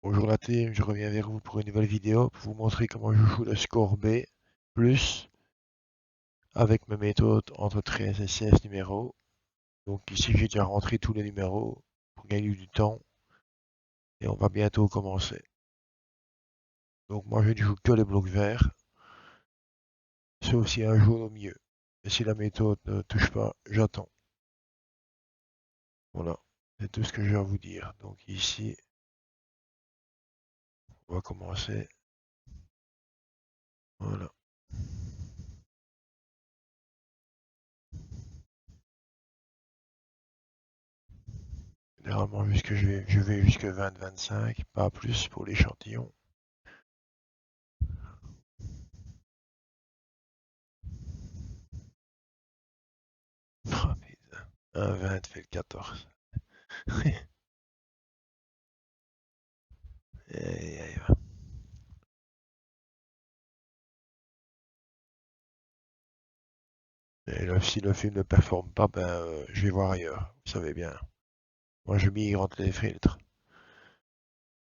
Bonjour la team, je reviens vers vous pour une nouvelle vidéo pour vous montrer comment je joue le score B plus avec ma méthode entre 13 et 16 numéros. Donc ici j'ai déjà rentré tous les numéros pour gagner du temps et on va bientôt commencer. Donc moi je ne joue que les blocs verts, sauf si un jaune au milieu. Et si la méthode ne touche pas, j'attends. Voilà, c'est tout ce que j'ai à vous dire. Donc ici, on va commencer. Voilà. Généralement, je vais jusque 20-25, pas plus pour l'échantillon. Oh, putain. Un 20 fait le 14. Aïe, aïe, aïe. Et là, si le film ne performe pas, ben, je vais voir ailleurs. Vous savez bien. Moi, je migre entre les filtres.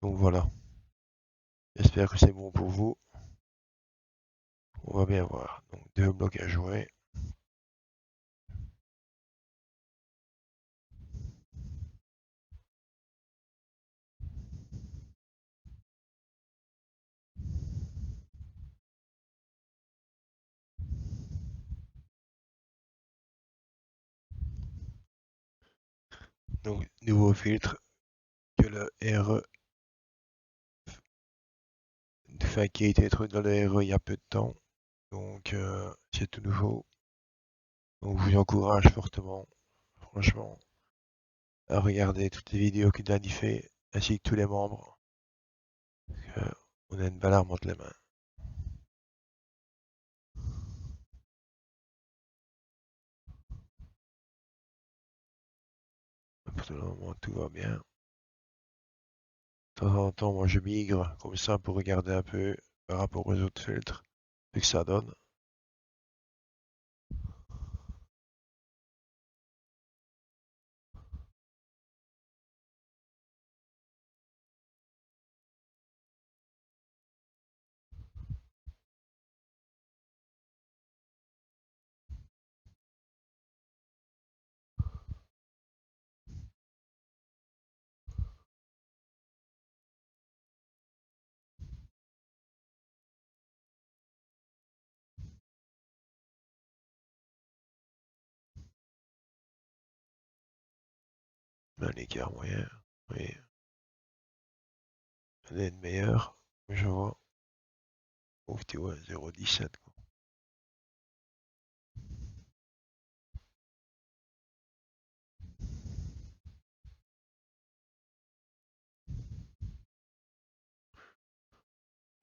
Donc voilà. J'espère que c'est bon pour vous. On va bien voir. Donc, deux blocs à jouer. Donc, nouveau filtre que le RE, enfin, qui a été introduit dans le RE il y a peu de temps. Donc, c'est tout nouveau. Donc, je vous encourage fortement, franchement, à regarder toutes les vidéos que Danny fait, ainsi que tous les membres. On a une belle arme entre les mains. Pour le moment, tout va bien. De temps en temps, moi, je migre comme ça pour regarder un peu par rapport aux autres filtres, ce que ça donne. Un écart moyen, oui, elle est meilleure, je vois. Ouf, tu vois, 0,17.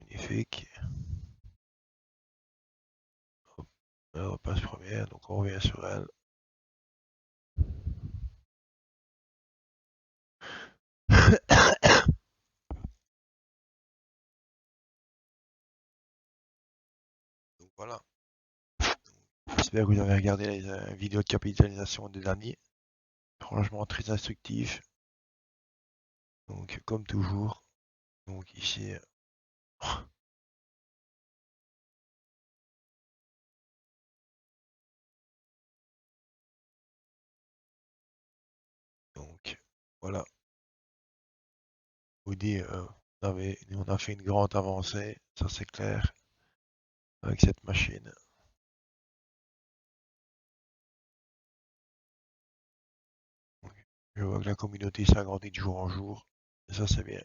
Magnifique. Hop, elle repasse première, donc on revient sur elle. Donc voilà. J'espère que vous avez regardé les vidéos de capitalisation des derniers. Franchement, très instructif. Donc, comme toujours. Donc ici, donc voilà. Je vous dis, on a fait une grande avancée, ça c'est clair, avec cette machine. Donc, je vois que la communauté s'agrandit de jour en jour, et ça c'est bien.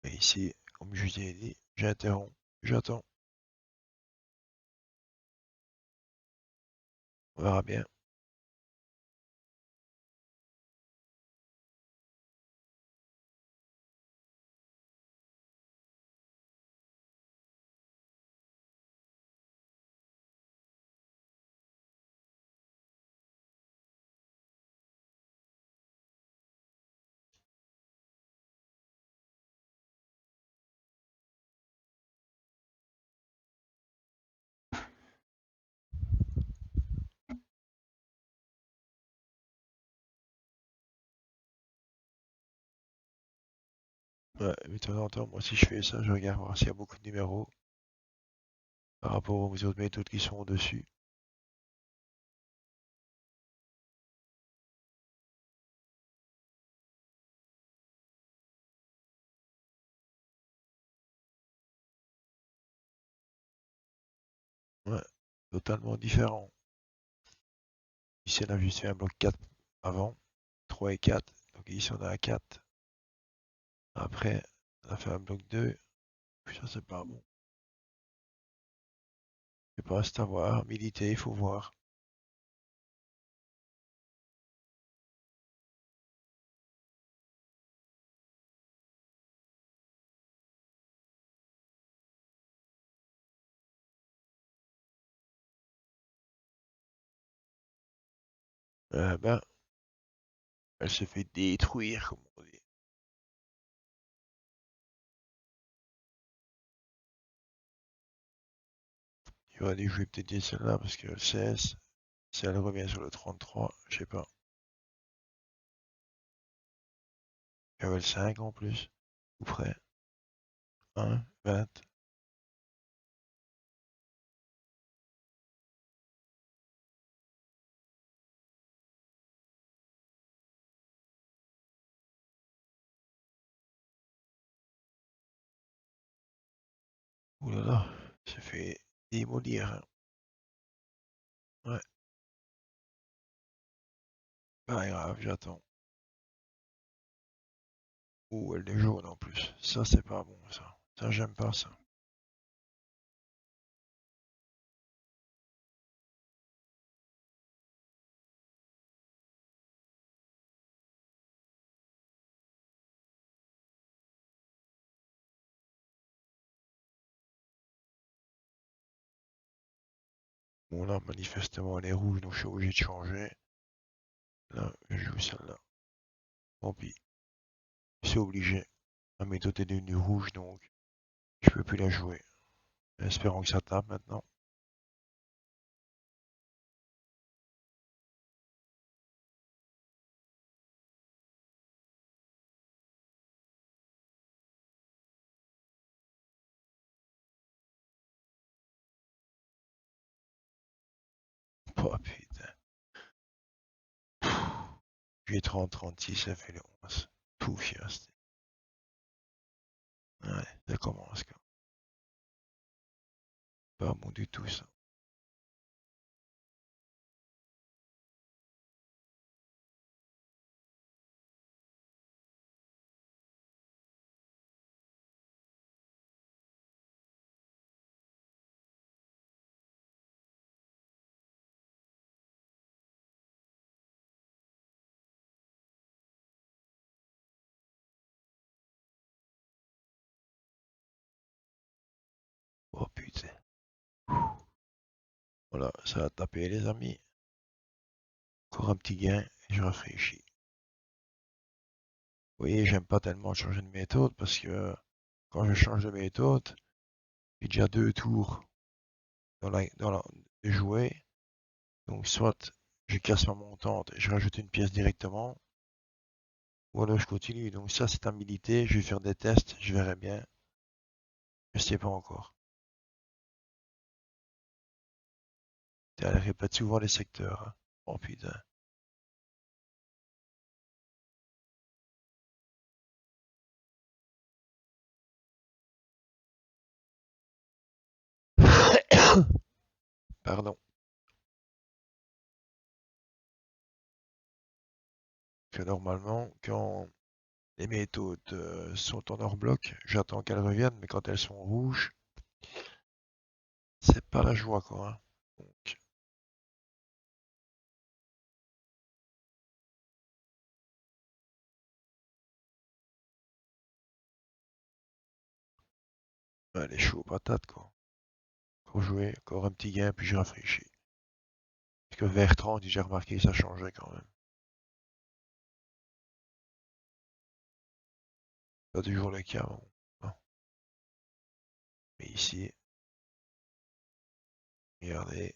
Et ici, comme je vous ai dit, j'interromps, j'attends, on verra bien. Ouais, mais de temps en temps, moi si je fais ça, je regarde voir s'il y a beaucoup de numéros par rapport aux autres méthodes qui sont au-dessus. Ouais, totalement différent. Ici, on a juste fait un bloc 4 avant, 3 et 4. Donc ici, on a un 4. Après, on a fait un bloc 2. Puis ça, c'est pas bon. Je sais pas, c'est à voir. Militer, il faut voir. Ben, elle se fait détruire, comme on dit. Il aurait dû jouer peut-être celle-là parce que le 16, si elle revient sur le 33, je sais pas. Il y avait le 5 en plus. Ou près. 1, 20. Ouh là là, il s'est fait démolir, hein. Ouais, pas grave, j'attends. Ouh, elle est jaune en plus. Ça, c'est pas bon, ça. Ça, j'aime pas ça. Bon, là, manifestement, elle est rouge, donc je suis obligé de changer. Là, je joue celle-là. Tant pis, c'est obligé. Ma méthode est devenue rouge, donc je peux plus la jouer. Espérons que ça tape maintenant. Oh putain. J'ai 30-36, ça fait le 11. Tout fiaste. Ouais, ça commence quoi. Pas bon du tout ça. Oh putain. Voilà, ça a tapé les amis. Encore un petit gain et je réfléchis. Vous voyez, j'aime pas tellement changer de méthode parce que quand je change de méthode, j'ai déjà 2 tours de jouer. Donc soit je casse ma montante et je rajoute une pièce directement, ou alors je continue. Donc ça c'est à militer, je vais faire des tests, je verrai bien. Je sais pas encore. Elle répète souvent les secteurs, hein. Oh putain. Pardon. Que normalement, quand les méthodes sont en hors bloc, j'attends qu'elles reviennent, mais quand elles sont rouges, c'est pas la joie quoi, hein. Donc, elle est chaud patate quoi. Pour jouer, encore un petit gain, puis je réfléchis. Parce que vers 30, j'ai remarqué que ça changeait quand même. Pas toujours le cas, bon. Bon. Mais ici, regardez.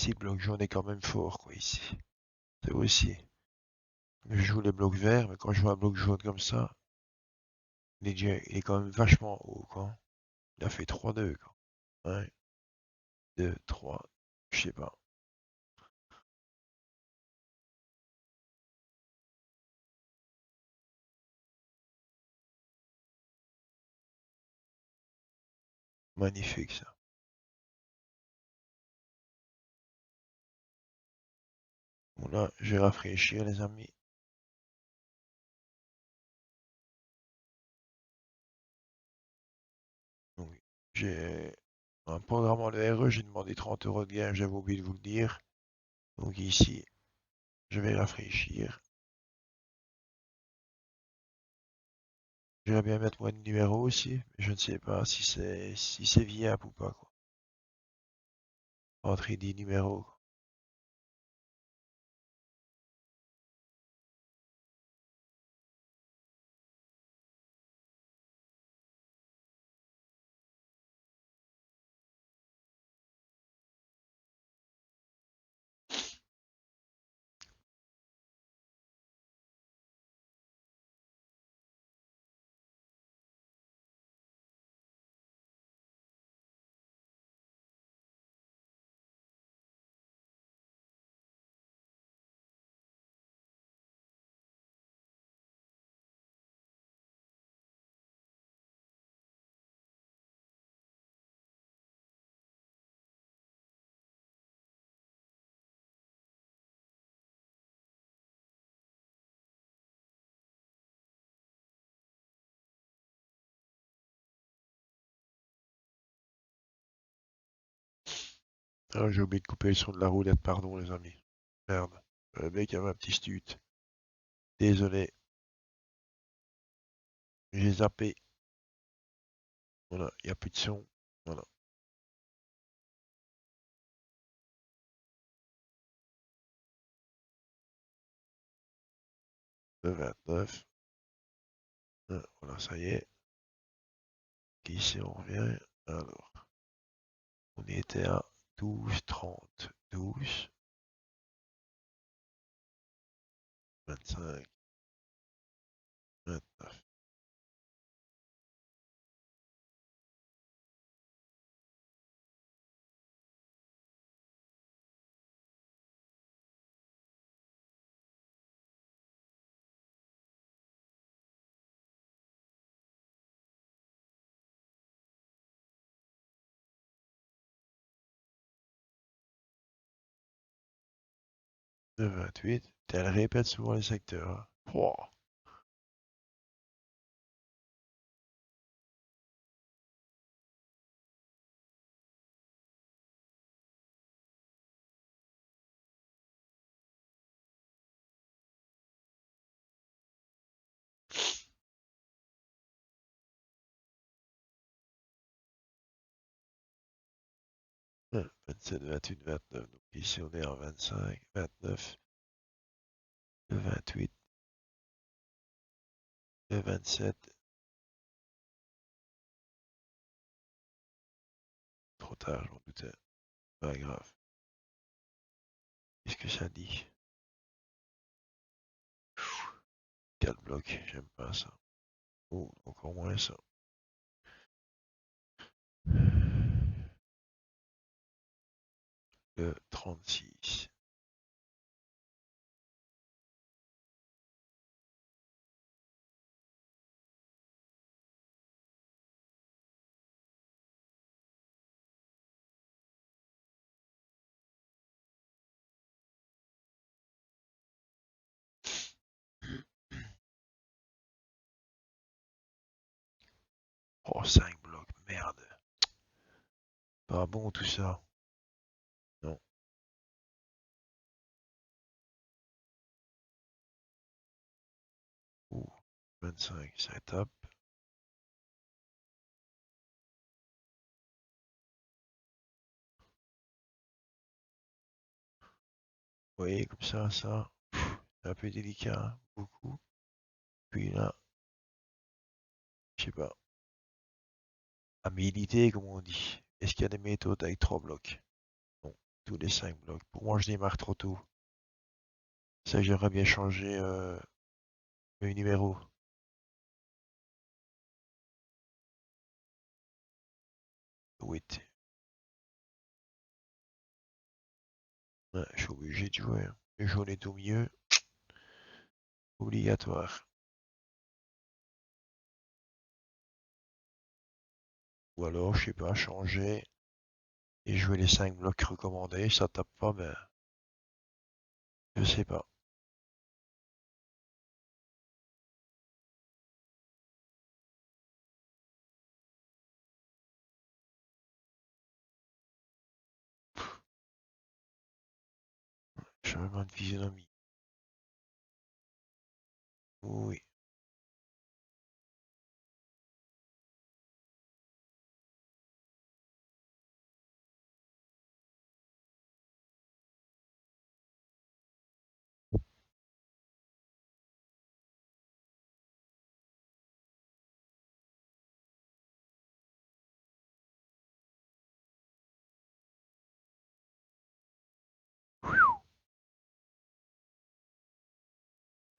ici, le bloc jaune est quand même fort, quoi, ici. C'est aussi. Je joue les blocs verts, mais quand je vois un bloc jaune comme ça, il est quand même vachement haut, quoi. Il a fait 3-2, quoi. 1, 2, 3, je sais pas. Magnifique, ça. Bon, là, je vais rafraîchir, les amis. Donc, j'ai un programme le RE, j'ai demandé 30 € de gain, j'avais oublié de vous le dire. Donc ici, je vais rafraîchir. J'aimerais bien mettre moins de numéros aussi, mais je ne sais pas si c'est viable ou pas, quoi. Entrer 10 numéros, quoi. Ah, j'ai oublié de couper le son de la roulette, pardon les amis. Merde. Le mec avait un petit stut. Désolé, j'ai zappé. Voilà, il n'y a plus de son. Voilà. Le 29. Voilà, ça y est. Ici, on revient. Alors, on était à 12, 30, 12, 25, 29. Le 28. Elle répète souvent les secteurs, hein. Pouah. Ouais, 27, 28, 29. Donc ici, on est en 25, 29, le 28, le 27. Trop tard, je m'en doutais. Pas grave. Qu'est-ce que ça dit? 4 blocs, j'aime pas ça. Oh, encore moins ça. Le 36. Oh, 5 blocs, merde. Pas bon tout ça. Non. Ouh, 25, ça tape. Vous voyez, comme ça, c'est un peu délicat, hein, beaucoup. Puis là, je sais pas. À militer, comme on dit. Est-ce qu'il y a des méthodes avec 3 blocs? Non. tous les 5 blocs. Pour moi, je démarre trop tôt. Ça, j'aimerais bien changer mes numéros. Oui, ouais, je suis obligé de jouer, hein. Le jaune est au milieu, obligatoire. Ou alors, je sais pas, changer et jouer les 5 blocs recommandés. Ça tape pas, mais je sais pas. Changement de physionomie. Oui.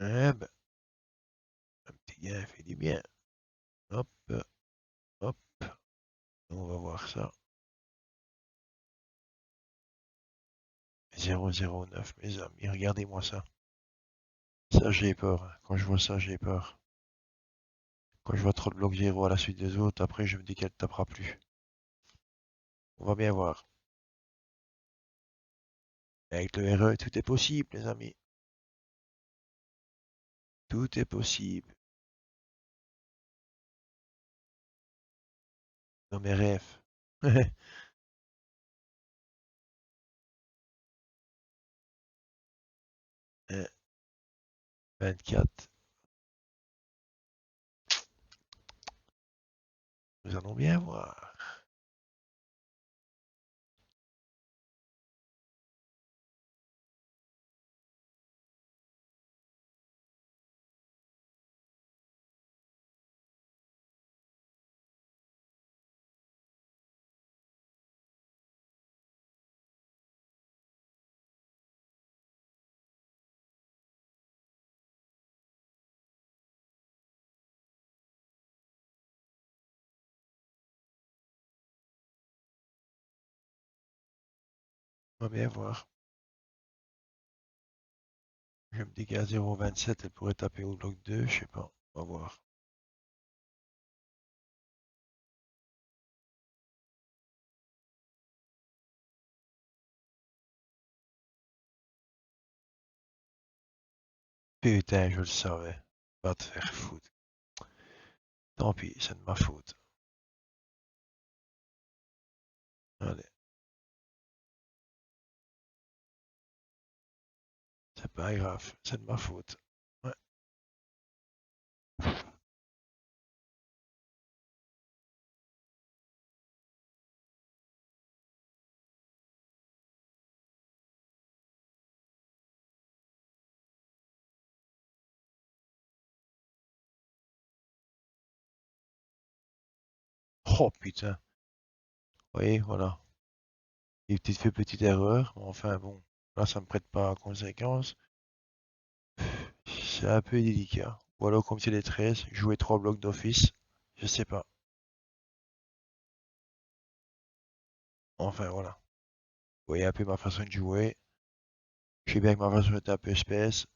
Eh ben, un petit gain fait du bien. Hop, hop. On va voir ça. 0,09, mes amis. Regardez-moi ça. Ça, j'ai peur, hein. Quand je vois ça, j'ai peur. Quand je vois trop de blocs 0 à la suite des autres, après, je me dis qu'elle tapera plus. On va bien voir. Avec le RE, tout est possible, les amis. Tout est possible. Dans mes rêves. 24. Nous allons bien voir. On va bien voir. Je me dis qu'à 0,27, elle pourrait taper au bloc 2, je sais pas. On va voir. Putain, je le savais. Va te faire foutre. Tant pis, c'est de ma faute. Allez, c'est pas grave, c'est de ma faute. Ouais. Oh putain. Oui, voilà. Des petites fait petite erreur, mais enfin bon. Là, ça me prête pas à conséquence. C'est un peu délicat. Ou alors, comme c'est les 13, jouer 3 blocs d'office. Je sais pas. Enfin, voilà. Vous voyez un peu ma façon de jouer. Je sais bien que ma façon est un peu espèce,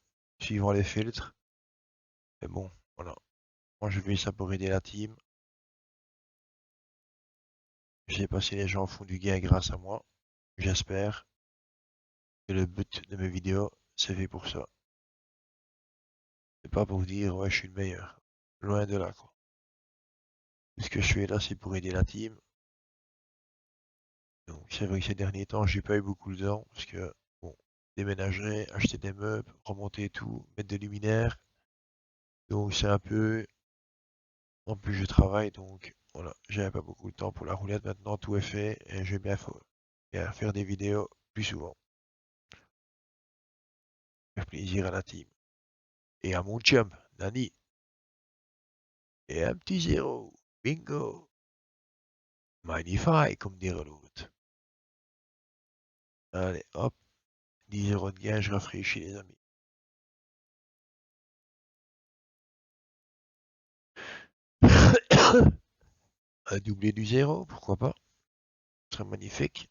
suivant les filtres. Mais bon, voilà. Moi, je fais ça pour aider la team. Je sais pas si les gens font du gain grâce à moi. J'espère que le but de mes vidéos, c'est fait pour ça. C'est pas pour dire, ouais, je suis le meilleur. Loin de là, quoi. Tout ce que je fais là, c'est pour aider la team. Donc, c'est vrai que ces derniers temps, j'ai pas eu beaucoup de temps parce que, bon, déménager, acheter des meubles, remonter tout, mettre des luminaires. Donc, c'est un peu. En plus, je travaille, donc voilà, j'avais pas beaucoup de temps pour la roulette. Maintenant, tout est fait et je vais bien faire des vidéos plus souvent. Faire plaisir à la team. Et à mon chum, Nani. Et un petit zéro. Bingo. Magnifique, comme dirait l'autre. Allez, hop, 10 € de gain, je rafraîchis les amis. Un doublé du zéro, pourquoi pas? Ce serait magnifique.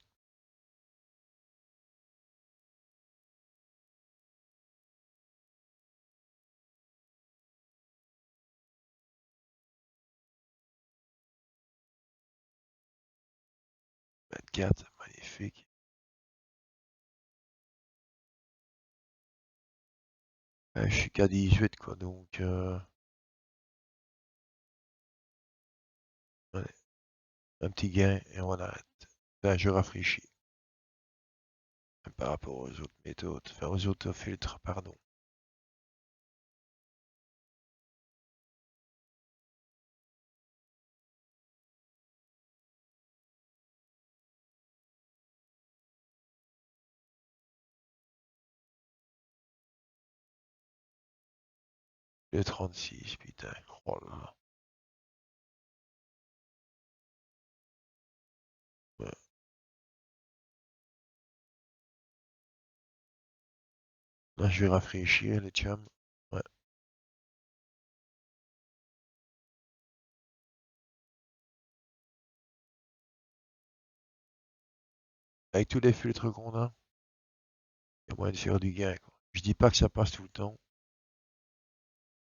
Quatre, magnifique. Je suis qu'à 18 quoi, donc allez, un petit gain et on arrête. Là, je rafraîchis par rapport aux autres méthodes, enfin aux autres filtres, pardon. Le 36, putain. Oh là là. Ouais. Là, je vais rafraîchir les chums. Ouais. Avec tous les filtres qu'on a, il y a moyen de faire du gain, quoi. Je dis pas que ça passe tout le temps.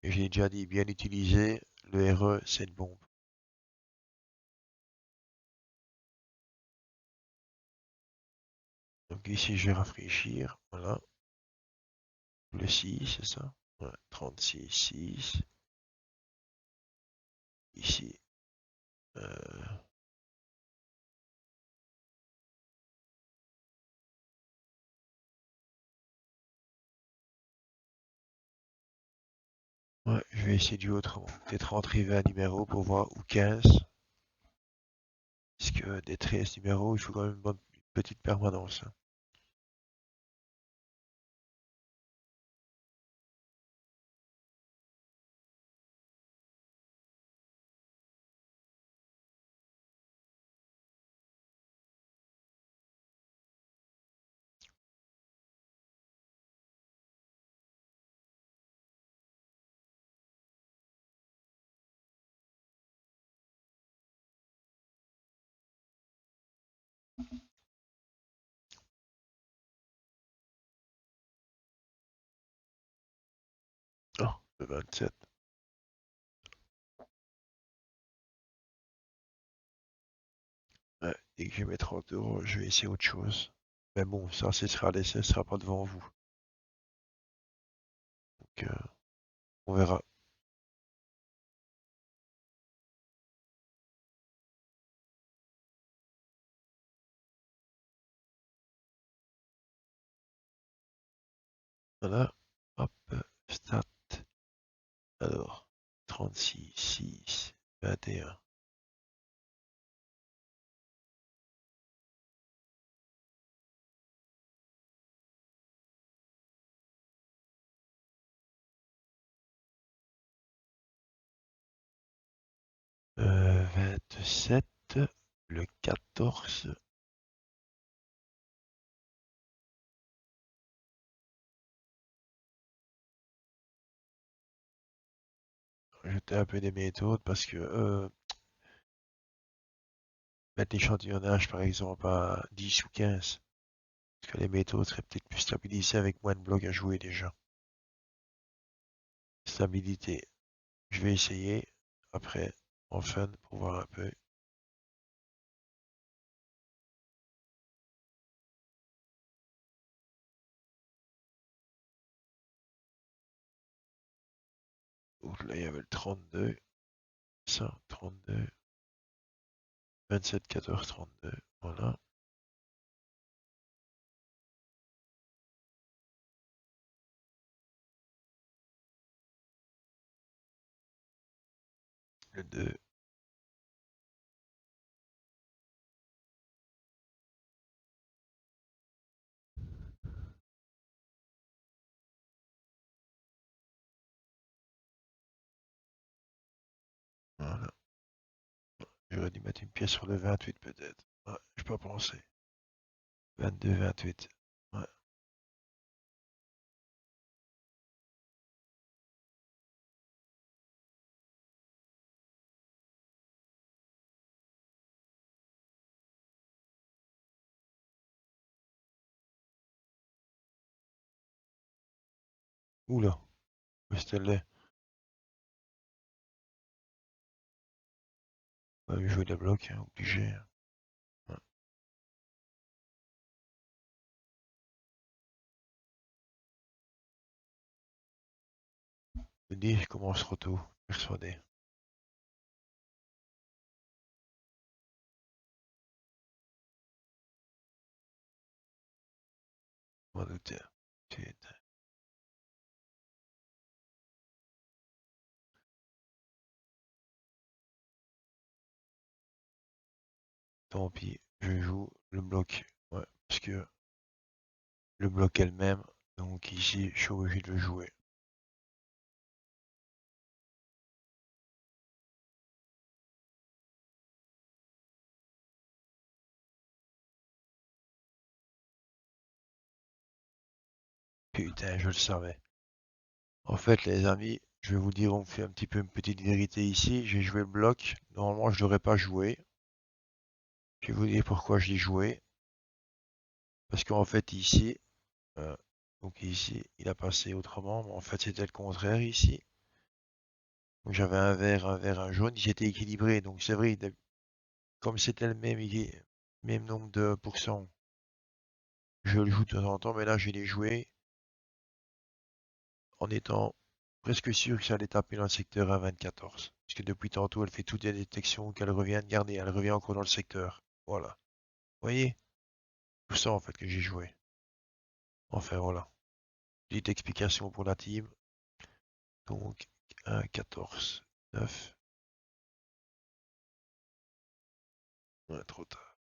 Et j'ai déjà dit, bien utilisé, le RE, c'est une bombe. Donc ici, je vais rafraîchir. Voilà. Le 6, c'est ça? Ouais. 36, 6. Ici. Euh, ouais, je vais essayer du autrement. Peut-être rentrer 20 numéros pour voir, ou 15. Parce que des 13 numéros, il faut quand même une petite permanence, hein. Oh, le 27. Ouais, dès que je mets 30 €, je vais essayer autre chose. Mais bon, ça, ce sera laissé, ce sera pas devant vous. Donc, on verra. Voilà. Hop, stat. Alors, 36, 6, 21. Euh, 27, le 14. Jeter un peu des méthodes parce que mettre l'échantillonnage par exemple à 10 ou 15. Parce que les méthodes seraient peut-être plus stabilisées avec moins de blocs à jouer déjà. Stabilité. Je vais essayer après en fin pour voir un peu. Donc là il y avait le 32, ça, 32, 27, 14, 32. Voilà. Le 2. Voilà. J'aurais dû mettre une pièce sur le 28 peut-être. Ouais, j'ai pas pensé. 22, 28. Ouais. Oula, où est-ce qu'elle est? Ouais, jouer des blocs, hein, obligé, hein. Ouais. Je me dis, je commence trop tôt, persuadé. On va douter. Putain, tant pis, je joue le bloc. Ouais, parce que le bloc elle-même, donc ici, je suis obligé de le jouer. Putain, je le savais. En fait, les amis, je vais vous dire, on fait un petit peu une petite vérité ici. J'ai joué le bloc. Normalement, je l'aurais pas joué. Je vais vous dire pourquoi je l'ai joué. Parce qu'en fait, ici, euh, donc ici, il a passé autrement, mais en fait, c'était le contraire ici. Donc j'avais un vert, un vert, un jaune. Ils étaient équilibrés. Donc c'est vrai, comme c'était le même, même nombre de pourcents, je le joue de temps en temps, mais là, je l'ai joué en étant presque sûr que ça allait taper dans le secteur à 24. Parce que depuis tantôt, elle fait toutes les détections qu'elle revient de garder. Elle revient encore dans le secteur. Voilà. Vous voyez? Tout ça, en fait, que j'ai joué. Enfin, voilà. Petite explication pour la team. Donc, 1, 14, 9. Ouais, trop tard.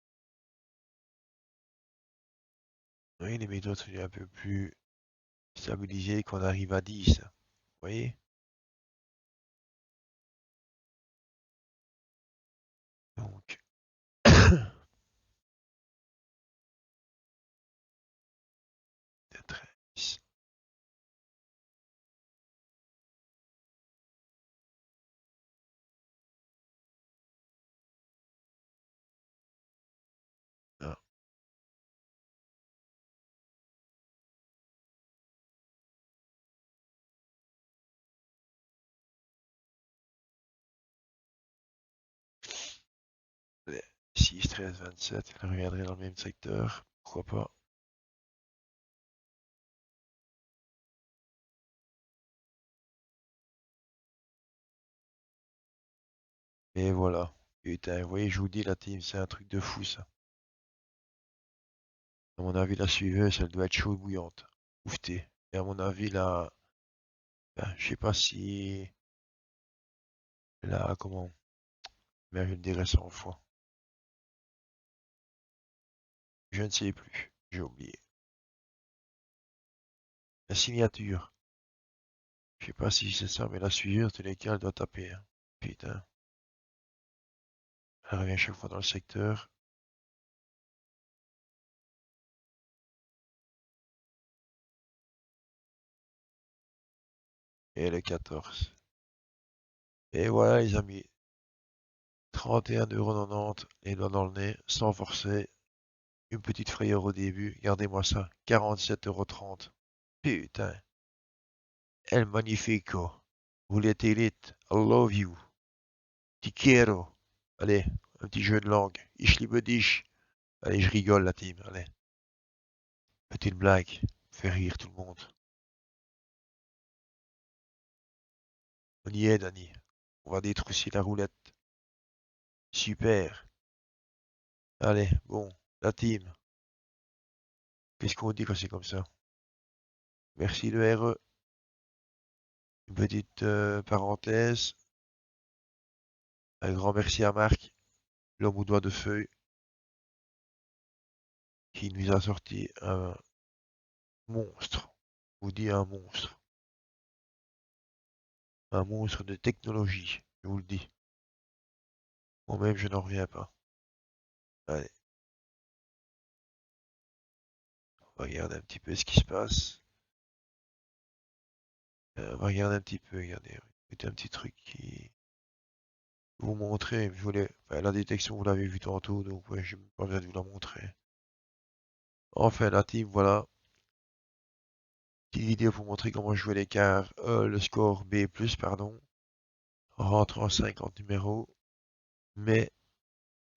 Oui, les méthodes sont un peu plus stabilisées qu'on arrive à 10. Vous voyez? Donc, 13. Ah, 6, 13, 27. Elle reviendrait dans le même secteur. Pourquoi pas? Et voilà. Putain, vous voyez, je vous dis, la team, c'est un truc de fou, ça. À mon avis, la suiveuse, elle doit être chaude bouillante. Oufté. Et à mon avis, là, ben, je sais pas si, là, comment, mais je le dirai 100 fois. Je ne sais plus. J'ai oublié. La signature. Je sais pas si c'est ça, mais la suiveuse, tous les cas, elle doit taper, hein. Putain. Elle revient chaque fois dans le secteur. Et le 14. Et voilà, les amis. 31,90 € les doigts dans le nez, sans forcer. Une petite frayeur au début. Regardez-moi ça. 47,30 €. Putain. El Magnifico. Vous l'êtes élite. I love you. Ti quiero. Allez, un petit jeu de langue. Ich liebe dich. Allez, je rigole, la team. Allez. Petite blague. Fait rire tout le monde. On y est, Dani. On va détrousser la roulette. Super. Allez, bon. La team. Qu'est-ce qu'on dit quand c'est comme ça? Merci le RE. Une petite parenthèse. Un grand merci à Marc, l'homme aux doigts de feuille, qui nous a sorti un monstre. Je vous dis un monstre. Un monstre de technologie, je vous le dis. Moi-même, je n'en reviens pas. Allez. Regarde un petit peu ce qui se passe. Regarde un petit peu, regardez. C'est un petit truc qui vous montrer. Je voulais, enfin, la détection, vous l'avez vu tantôt, donc ouais, j'ai pas besoin de vous la montrer. Enfin, la team, voilà. Petite vidéo pour montrer comment jouer l'écart, le score B+, pardon, en rentrant 50 numéros. Mais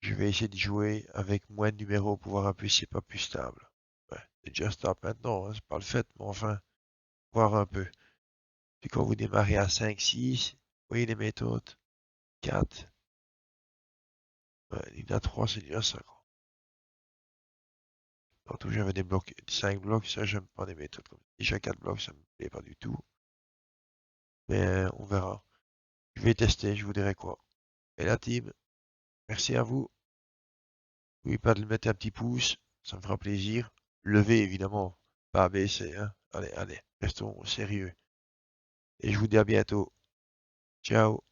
je vais essayer de jouer avec moins de numéros pour voir un peu si c'est pas plus stable. Ouais, c'est déjà stable maintenant, hein, c'est pas le fait, mais enfin, voir un peu. Puis quand vous démarrez à 5, 6, vous voyez les méthodes, 4, ouais, il y en a 3, c'est déjà ça, quoi. Tantôt j'avais des blocs, 5 blocs, ça j'aime pas des méthodes comme ça. Déjà 4 blocs, ça me plaît pas du tout. Mais on verra. Je vais tester, je vous dirai quoi. Et la team, merci à vous. N'oubliez pas de mettre un petit pouce, ça me fera plaisir. Levez évidemment, pas baisser, hein. Allez, allez, restons sérieux. Et je vous dis à bientôt. Ciao.